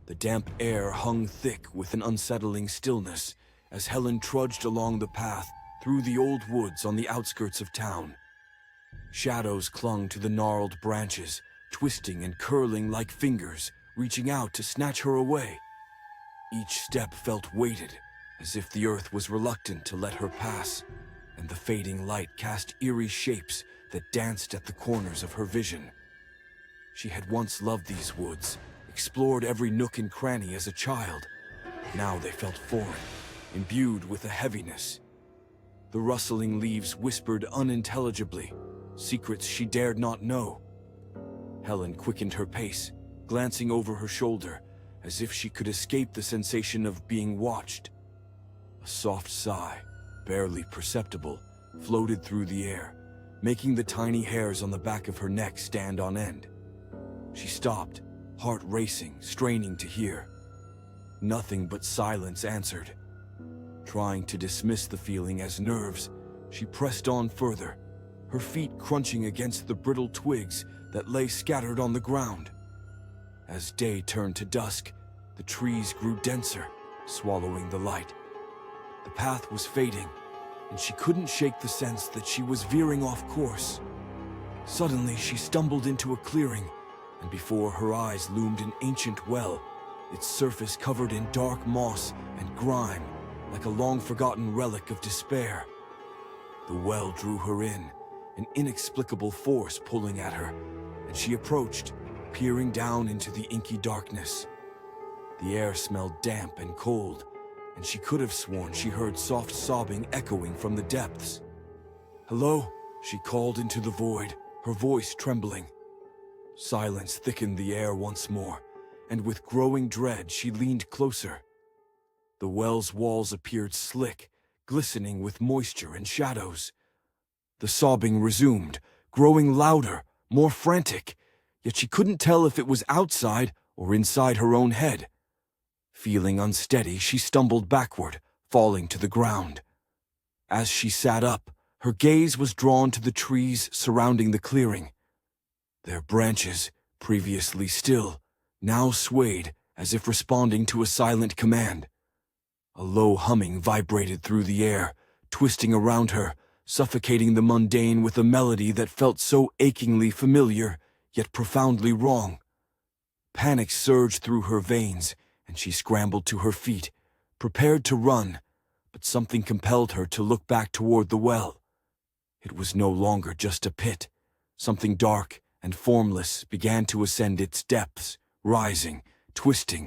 The damp air hung thick with an unsettling stillness as Helen trudged along the path through the old woods on the outskirts of town. Shadows clung to the gnarled branches, twisting and curling like fingers, reaching out to snatch her away. Each step felt weighted, as if the earth was reluctant to let her pass, and the fading light cast eerie shapes that danced at the corners of her vision. She had once loved these woods, explored every nook and cranny as a child. Now they felt foreign, imbued with a heaviness. The rustling leaves whispered unintelligibly, secrets she dared not know. Helen quickened her pace, glancing over her shoulder, as if she could escape the sensation of being watched. A soft sigh, barely perceptible, floated through the air, making the tiny hairs on the back of her neck stand on end. She stopped, heart racing, straining to hear. Nothing but silence answered. Trying to dismiss the feeling as nerves, she pressed on further, her feet crunching against the brittle twigs that lay scattered on the ground. As day turned to dusk, the trees grew denser, swallowing the light. The path was fading, and she couldn't shake the sense that she was veering off course. Suddenly, she stumbled into a clearing, and before her eyes loomed an ancient well, its surface covered in dark moss and grime, like a long-forgotten relic of despair. The well drew her in, an inexplicable force pulling at her, and she approached, peering down into the inky darkness. The air smelled damp and cold, and she could have sworn she heard soft sobbing echoing from the depths. "Hello?" she called into the void, her voice trembling. Silence thickened the air once more, and with growing dread she leaned closer. The well's walls appeared slick, glistening with moisture and shadows. The sobbing resumed, growing louder, more frantic, yet she couldn't tell if it was outside or inside her own head. Feeling unsteady, she stumbled backward, falling to the ground. As she sat up, her gaze was drawn to the trees surrounding the clearing. Their branches, previously still, now swayed as if responding to a silent command. A low humming vibrated through the air, twisting around her, suffocating the mundane with a melody that felt so achingly familiar, yet profoundly wrong. Panic surged through her veins, and she scrambled to her feet, prepared to run, but something compelled her to look back toward the well. It was no longer just a pit. Something dark and formless began to ascend its depths, rising, twisting,